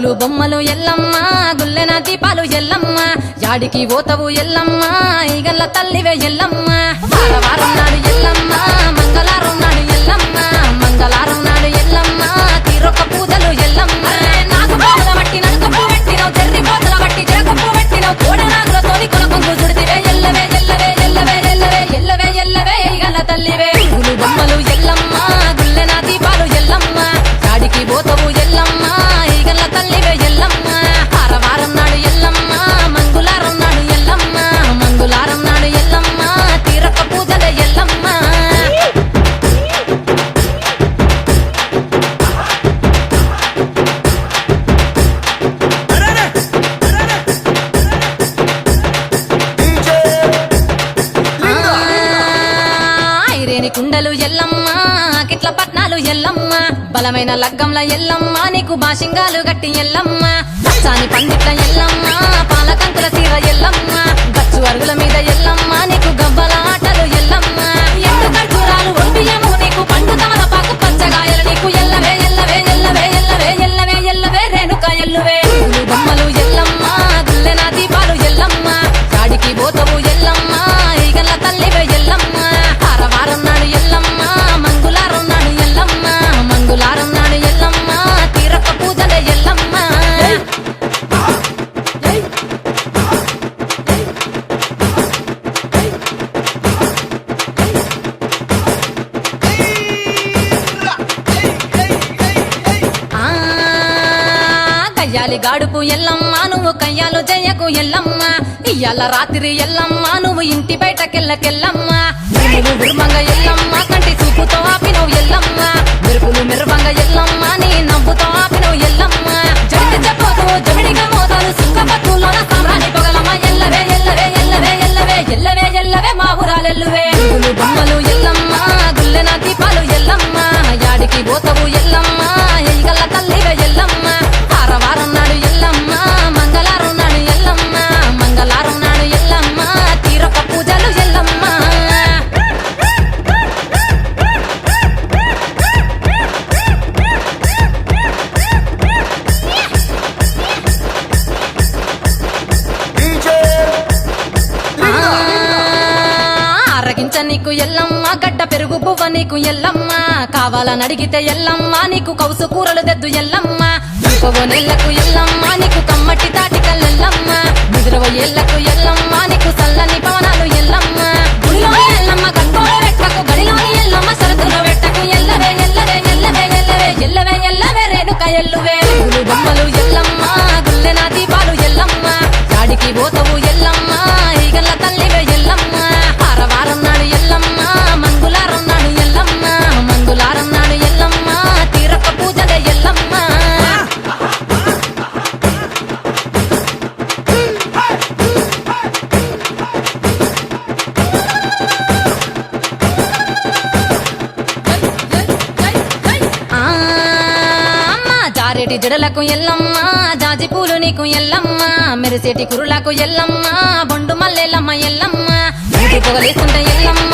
పూలు బొమ్మలు ఎల్లమ్మ గుల్లెన దీపాలు ఎల్లమ్మ యాడికి పోతవు ఎల్లమ్మ ఈగల్ల తల్లివే ఎల్లమ్మ వారం నాడు ఎల్లమ్మ మంగళారం నాడు ఎల్లమ్మ మంగళారం నాడు ఎల్లమ్మ తీరొక్క పూజలు ఎల్లమ్మ నాకు పూల బట్టి నలుక పూ పెట్టినవు చెర్రి పోతల బట్టి చెరక పూ పెట్టినవు కోడనాగులతోని కొనకొంగు చుడితివే ఎల్లవే ఎల్లవే ఎల్లవే ఎల్లవే ఎల్లవే ఎల్లవే ఈగల్ల తల్లివే పూలు బొమ్మలు ఎల్లమ్మ గుల్లెన దీపాలు ఎల్లమ్మ యాడికి పోతవు ఎల్లమ్మ ఈగల్ల తల్లివే ఎల్లమ్మ వారం నాడు ఎల్లమ్మ మంగళారం నాడు ఎల్లమ్మ మంగళారం నాడు ఎల్లమ్మ తీరొక్క పూజల ఎల్లమ్మ ఐరేని కుండలు ఎల్లమ్మ కిట్ల పట్నాలు ఎల్లమ్మ బలమైన లగ్గంల ఎల్లమ్మ నీకు బాషింగాలు గట్టి ఎల్లమ్మ పచ్చాని పండిట్ల ఎల్లమ్మ పాలకంకుల సీర ఎల్లమ్మ గచ్చు అరుగుల మీద ఎల్లమ్మ నీకు గవ్వల ఆటలు ఎల్లమ్మ ఎండు ఖర్జూరాలు ఒంటియము నీకు పండు తమలపాకు పచ్చగాయలు నీకు ఎల్లవే ఎల్లవే ఎల్లవే ఎల్లవే ఎల్లవే ఎల్లవే రేణుక ఎల్లువే పూలు బొమ్మలు ఎల్లమ్మ గుల్లెన దీపాలు ఎల్లమ్మ యాడికి పోతవు ఎల్లమ్మ ఈగల్ల తల్లివే ఎల్లమ్మ వారం నాడు ఎల్లమ్మ మంగళారం నాడు ఎల్లమ్మ మంగళారం నాడు ఎల్లమ్మ తీరొక్క పూజల ఎల్లమ్మ కయ్యాలి గాడుపు ఎల్లమ్మ నువ్వు కయ్యాలు చెయ్యకు ఎల్లమ్మ ఇయ్యాల రాత్రి ఎల్లమ్మ నువ్వు ఇంటి బయటకెళ్ళకెళ్ళమ్మ మెరుపులు విరుమంగ ఎల్లమ్మ కంటి చూపుతో ఆపినవు ఎల్లమ్మ మెరుపులు మిరువంగ ఎల్లమ్మ నీ నవ్వుతో ఆపినవు ఎల్లమ్మ జడికి చెప్పదు జమిడిగా మోతాలు సుంగపత్తులోన సామ్రాణి పొగలమ్మ ఎల్లవే ఎల్లవే ఎల్లవే ఎల్లవే ఎల్లవే ఎల్లవే మా ఊరాలెల్లువే పూలు బొమ్మలు ఎల్లమ్మ గుల్లెన దీపాలు ఎల్లమ్మ యాడికి పోతవు ఎల్లమ్మ ఈగల్ల తల్లివే ఎల్లమ్మ వారం నాడు ఎల్లమ్మ మంగళారం నాడు ఎల్లమ్మ మంగళారం నాడు ఎల్లమ్మ తీరొక్క పూజలు ఎల్లమ్మ అరగించ నీకు ఎల్లమ్మ గడ్డ పెరుగు బువ్వ నీకు ఎల్లమ్మ కావాలని అడిగితే ఎల్లమ్మ నీకు కౌసు కూరలు దెద్దు ఎల్లమ్మ నెల్లకు ఎల్లమ్మ నీకు కమ్మటి తాటికల్లెల్లమ్మ ముదిరవ ఎల్లకు ఎల్లమ్మ నీకు సల్లని పవనాలు ఎల్లమ్మ గుడిలోని ఎల్లమ్మ గంగోడ వెట్టకు గడిలోని ఎల్లమ్మ సరదుల వెట్టకు ఎల్లవే ఎల్లవే ఎల్లవే ఎల్లవే ఎల్లవే ఎల్లవే రేణుక ఎల్లువే పూలు బొమ్మలు ఎల్లమ్మ గుల్లెన దీపాలు ఎల్లమ్మ యాడికి పోతవు ఎల్లమ్మ ఈగల్ల తల్లివే ఎల్లమ్మ వారం నాడు ఎల్లమ్మ మంగళారం నాడు ఎల్లమ్మ మంగళారం నాడు ఎల్లమ్మ తీరొక్క పూజల ఎల్లమ్మ జారేటి జడలకు ఎల్లమ్మ జాజి పూలు నీకు ఎల్లమ్మ మెరిసేటి కురులకు ఎల్లమ్మ బొండు మల్లెలమ్మ ఎల్లమ్మ పొగలేస్తుంటే ఎల్లమ్మ